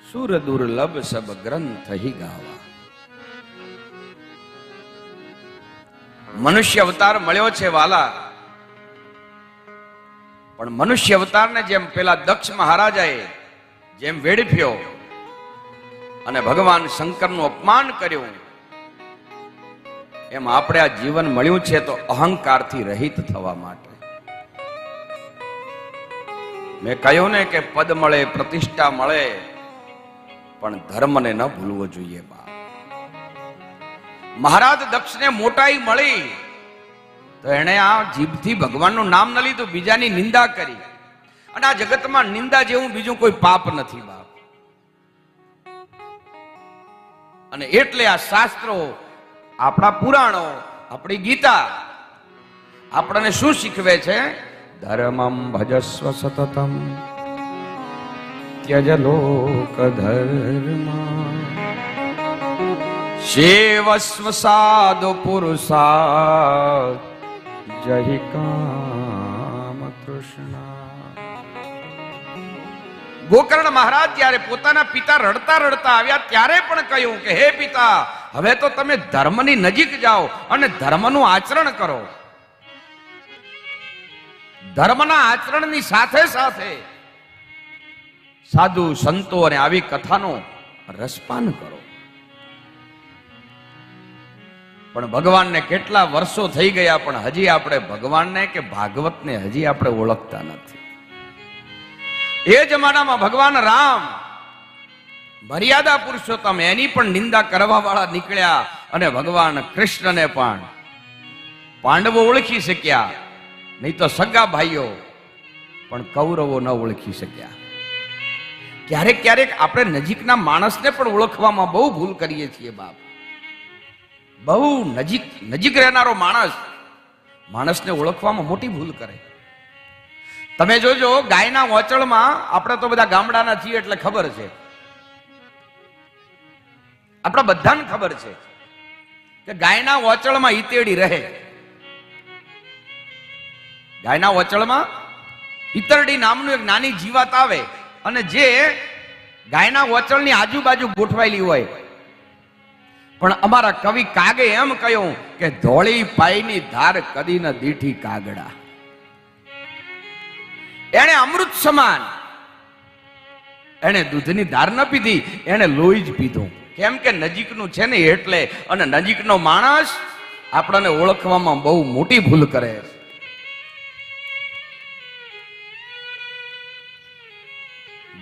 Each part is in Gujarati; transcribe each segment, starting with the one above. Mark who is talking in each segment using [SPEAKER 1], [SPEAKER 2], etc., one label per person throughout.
[SPEAKER 1] સુર દુર્લભ સબ ગ્રંથ હી ગાવા. મનુષ્ય અવતાર મળ્યો છે વાલા, પણ મનુષ્ય અવતારને જેમ પેલા દક્ષ મહારાજાએ જેમ વેડફ્યો અને ભગવાન શંકરનું અપમાન કર્યું, એમ આપણે આ જીવન મળ્યું છે તો અહંકારથી રહિત થવા માટે. મેં કહ્યું ને કે પદ મળે, પ્રતિષ્ઠા મળે, પણ ધર્મને ન ભૂલવો જોઈએ. મહારાજ દક્ષને મોટાઈ મળી તો એને આ જીભથી ભગવાનનું નામ ન લીધું, બીજાની નિંદા કરી. અને આ જગતમાં નિંદા જેવું બીજું કોઈ પાપ નથી બાપ. અને એટલે આ શાસ્ત્રો, આપણા પુરાણો, આપણી ગીતા આપણને શું શીખવે છે? ધર્મમ ભજસ્વ સતતમ ત્યજ લોક ધર્મ સેવસ્વ સાધુ પુરુષા જહિ કામ તૃષ્ણા. ગોકર્ણ મહારાજ જ્યારે પોતાના પિતા રડતા રડતા આવ્યા ત્યારે પણ કહ્યું કે હે પિતા, હવે તો તમે ધર્મની નજીક જાઓ અને ધર્મનું આચરણ કરો. ધર્મના આચરણની સાથે સાથે સાધુ સંતો અને આવી કથાનો રસપાન કરો. પણ ભગવાનને કેટલા વર્ષો થઈ ગયા, પણ હજી આપણે ભગવાનને કે ભાગવતને હજી આપણે ઓળખતા નથી. એ જમાનામાં ભગવાન રામ મર્યાદા પુરુષોત્તમ, એની પણ નિંદા કરવા વાળા નીકળ્યા. અને ભગવાન કૃષ્ણને પણ પાંડવો ઓળખી શક્યા, નહીં તો સગા ભાઈઓ પણ કૌરવો ન ઓળખી શક્યા. ક્યારેક ક્યારેક આપણે નજીકના માણસને પણ ઓળખવામાં બહુ ભૂલ કરીએ છીએ બાપ. બહુ નજીક રહેનારો માણસને ઓળખવામાં મોટી ભૂલ કરે. તમે જોજો, ગાયના વોચળમાં, આપણે તો બધા ગામડાના છીએ એટલે ખબર છે, આપણા બધાને ખબર છે કે ગાયના વોચળમાં ઈતેડી રહે. ગાયના વોચળમાં ઈતરડી નામનું એક નાની જીવાત આવે અને જે ગાયના વોચળની આજુબાજુ ગોઠવાયેલી હોય. પણ અમારા કવિ કાગે એમ કહ્યું કે ધોળી પાઈની ધાર કદી ન દીઠી કાગડા. એને અમૃત સમાન, એને દૂધની ધાર ન પીધી, એને લોહી જ પીધું. કેમ કે નજીકનું છે ને એટલે. અને નજીકનો માણસ આપણને ઓળખવામાં બહુ મોટી ભૂલ કરે.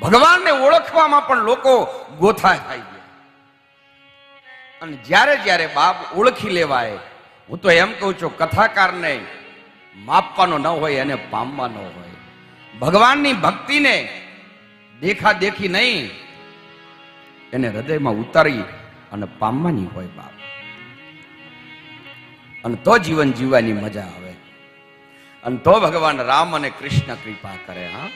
[SPEAKER 1] ભગવાનને ઓળખવામાં પણ લોકો ગોથા થાય છે. અને જ્યારે જ્યારે બાપ ઓળખી લેવાય, હું તો એમ કહું છું, કથાકારને માપવાનો ન હોય, એને પામવાનો હોય. ભગવાનની ભક્તિને દેખા દેખી નહીં, એને હૃદયમાં ઉતારી અને પામવાની હોય બાપ. અને તો જીવન જીવવાની મજા આવે. અને તો ભગવાન રામ અને કૃષ્ણ કૃપા કરે. હા,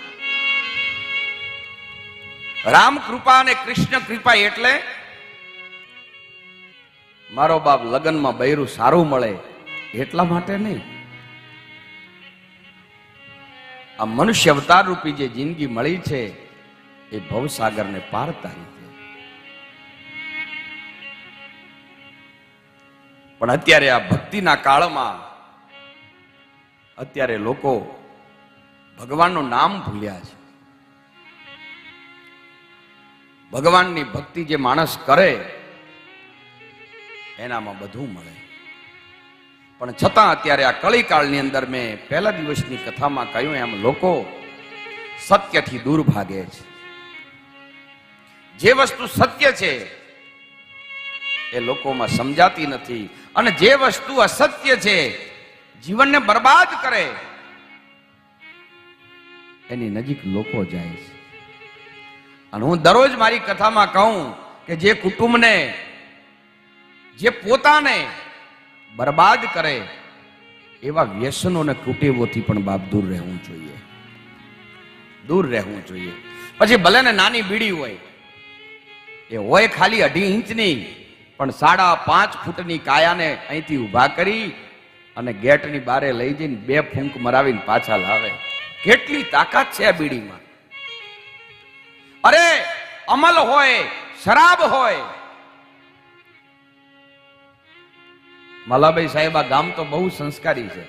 [SPEAKER 1] રામ કૃપા અને કૃષ્ણ કૃપા એટલે મારો બાપ લગ્નમાં બૈરું સારું મળે એટલા માટે નહીં. આ મનુષ્ય અવતાર રૂપી જે જિંદગી મળી છે એ ભવસાગરને પાર તારી છે. પણ અત્યારે આ ભક્તિના કાળમાં અત્યારે લોકો ભગવાનનું નામ ભૂલ્યા છે. ભગવાનની ભક્તિ જે માણસ કરે એનામાં બધું મળે. પણ છતાં અત્યારે આ કળીકાળની અંદર મેં પહેલા દિવસની કથામાં કહ્યું એમ લોકો સત્યથી દૂર ભાગે છે. જે વસ્તુ સત્ય છે એ લોકોમાં સમજાતી નથી. અને જે વસ્તુ અસત્ય છે, જીવનને બરબાદ કરે, એની નજીક લોકો જાય છે. અને હું દરરોજ મારી કથામાં કહું કે જે કુટુંબને, જે પોતાને બરબાદ કરે એવા વ્યસનો અને કુટેવોથી પણ બાપ દૂર રહેવું જોઈએ. દૂર રહેવું જોઈએ. પછી ભલે ને નાની બીડી હોય, એ હોય ખાલી 2.5 ઇંચની, પણ 5.5 ફૂટની કાયાને અહીંથી ઊભા કરી અને ગેટની બારે લઈ જઈને 2 ફૂંક મરાવીને પાછા લાવે. કેટલી તાકાત છે આ બીડીમાં. અરે અમલ હોય, શરાબ હોય. મલાભાઈ સાહેબ, આ ગામ તો બહુ સંસ્કારી છે.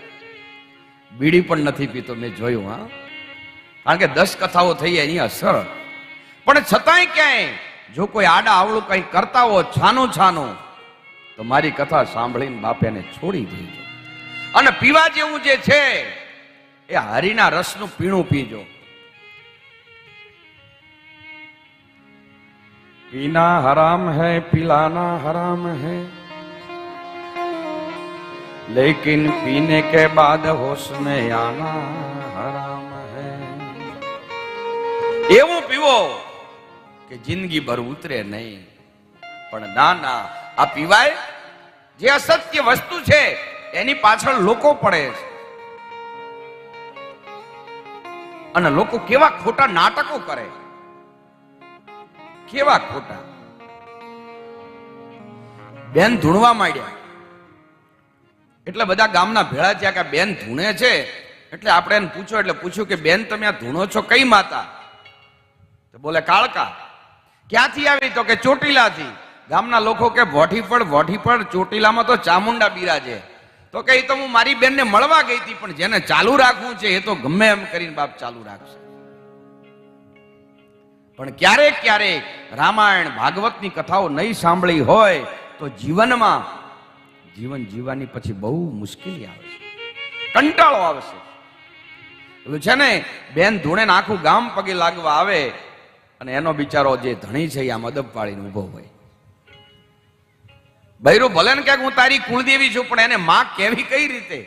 [SPEAKER 1] બીડી પણ નથી પીતો, મેં જોયું. હા, કારણ કે 10 કથાઓ થઈ એની અસર. પણ છતાંય ક્યાંય જો કોઈ આડા આવડું કઈ કરતા હો છાનું છાનું, તો મારી કથા સાંભળીને બાપેને છોડી દેજો. અને પીવા જેવું જે છે એ હરિના રસનું પીણું પીજો. પીના હરામ હૈ, પિલાના હરામ હૈ, लेकिन पीने के बाद होश में आना हराम है. એવું પીવો કે જિંદગી ભર ઉતરે નહીં. પણ ના ના, આ પીવાય. જે અસત્ય વસ્તુ છે એની પાછળ લોકો પડે છે. અને લોકો કેવા ખોટા નાટકો કરે, કેવા ખોટા. બેન ધૂણવા માંડ્યા એટલે બધા ગામના ભેળા થયા કે બેન ધૂણે છે. એટલે આપણે એને પૂછો, એટલે પૂછ્યું કે બેન તમે આ ધૂણો છો કઈ માતા? તો બોલે કાળકા. ક્યાંથી આવી? તો કે ચોટીલાથી. ગામના લોકો કે વોઠીપડ ચોટીલામાં તો ચામુંડા બિરાજે. તો કે તો હું મારી બેનને મળવા ગઈ હતી, પણ જેને ચાલુ રાખવું છે એ તો ગમે એમ કરીને બાપ ચાલુ રાખશે. પણ ક્યારેક ક્યારેક રામાયણ ભાગવતની કથાઓ નહીં સાંભળી હોય તો જીવનમાં જીવન જીવવાની પછી બહુ મુશ્કેલી આવે છે, કંટાળો આવશે. એવું છે ને, બેન ધૂણે ને આખું ગામ પગે લાગવા આવે અને એનો બિચારો જે ધણી છે આ મદબ પાડીને ઉભો હોય. બૈરું ભલે ને ક્યાંક હું તારી કુળદેવી છું, પણ એને માં કેવી કઈ રીતે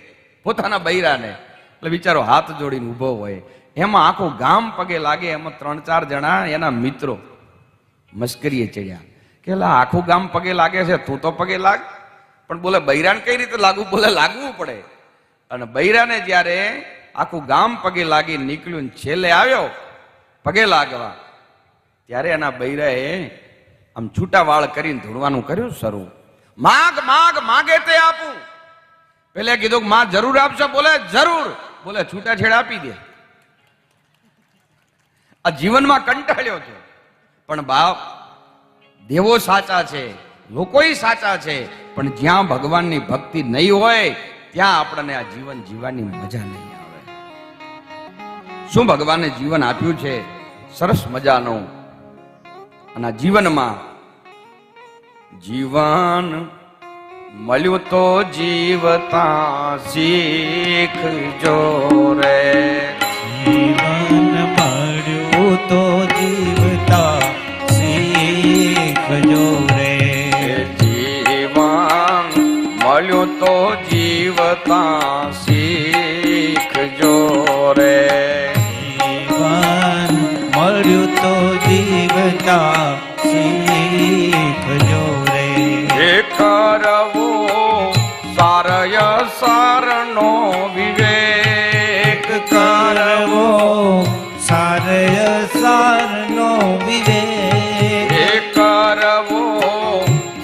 [SPEAKER 1] પોતાના બૈરાને? એટલે બિચારો હાથ જોડીને ઉભો હોય. એમાં આખું ગામ પગે લાગે. એમાં 3-4 જણા એના મિત્રો મસ્કરીએ ચડ્યા કે આખું ગામ પગે લાગે છે, તું તો પગે લાગ. પણ બોલે બૈરાને કઈ રીતે લાગવું? બોલે લાગવું પડે. અને બૈરાને જ્યારે આખું ગામ પગે લાગી નીકળ્યું ને છેલ્લે આવ્યો પગે લાગવા, ત્યારે એના બૈરાએ આમ છૂટા વાળ કરીને ધૂણવાનું કર્યું શરૂ. માગ માગ માગે તે આપું. પેલે કીધું કે માં જરૂર આપશો? બોલે જરૂર. બોલે છૂટાછેડા આપી દે. આ જીવનમાં કંટાળ્યો છે. પણ બાપ, દેવો સાચા છે, લોકોય સાચા છે, પણ જ્યાં ભગવાનની ભક્તિ નહીં હોય ત્યાં આપણને આ જીવન જીવવાની મજા નહીં આવે. શું ભગવાને જીવન આપ્યું છે સરસ મજાનું. અને આ જીવનમાં જીવન મળ્યું તો જીવતા શીખજો રે.
[SPEAKER 2] જીવન મળ્યું તો જીવતા શીખજો રે.
[SPEAKER 1] મળ્યું તો જીવતા શીખજો રે.
[SPEAKER 2] જીવન મળ્યું તો જીવતા શીખજો રે.
[SPEAKER 1] એ કરવો સારય સારનો વિવેક
[SPEAKER 2] કરવો સારય સારનો વિવેક.
[SPEAKER 1] એ કરવો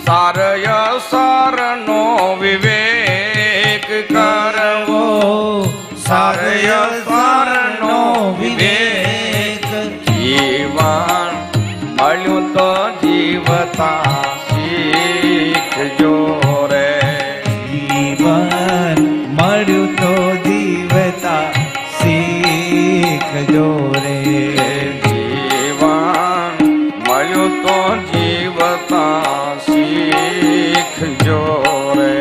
[SPEAKER 1] સારય સારનો વિવેક. કરવો સારય સારનો વિવેક. જીવન મળ્યું તો જીવતા શીખજો રે.
[SPEAKER 2] જીવન મળ્યું તો જીવતા શીખજો રે.
[SPEAKER 1] જીવન મળ્યું તો જીવતા શીખજો રે.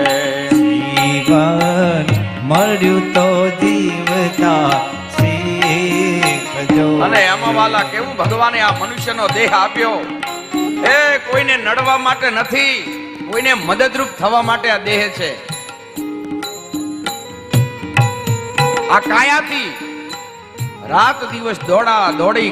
[SPEAKER 2] જીવન મળ્યું તો જીવતા શીખજો.
[SPEAKER 1] અને એમાં વાલા કેવું ભગવાને આ મનુષ્યનો દેહ આપ્યો એ કોઈને નડવા માટે નથી, કોઈને મદદરૂપ થવા માટે આ દેહ છે. આ કાયાથી રાત દિવસ દોડા દોડી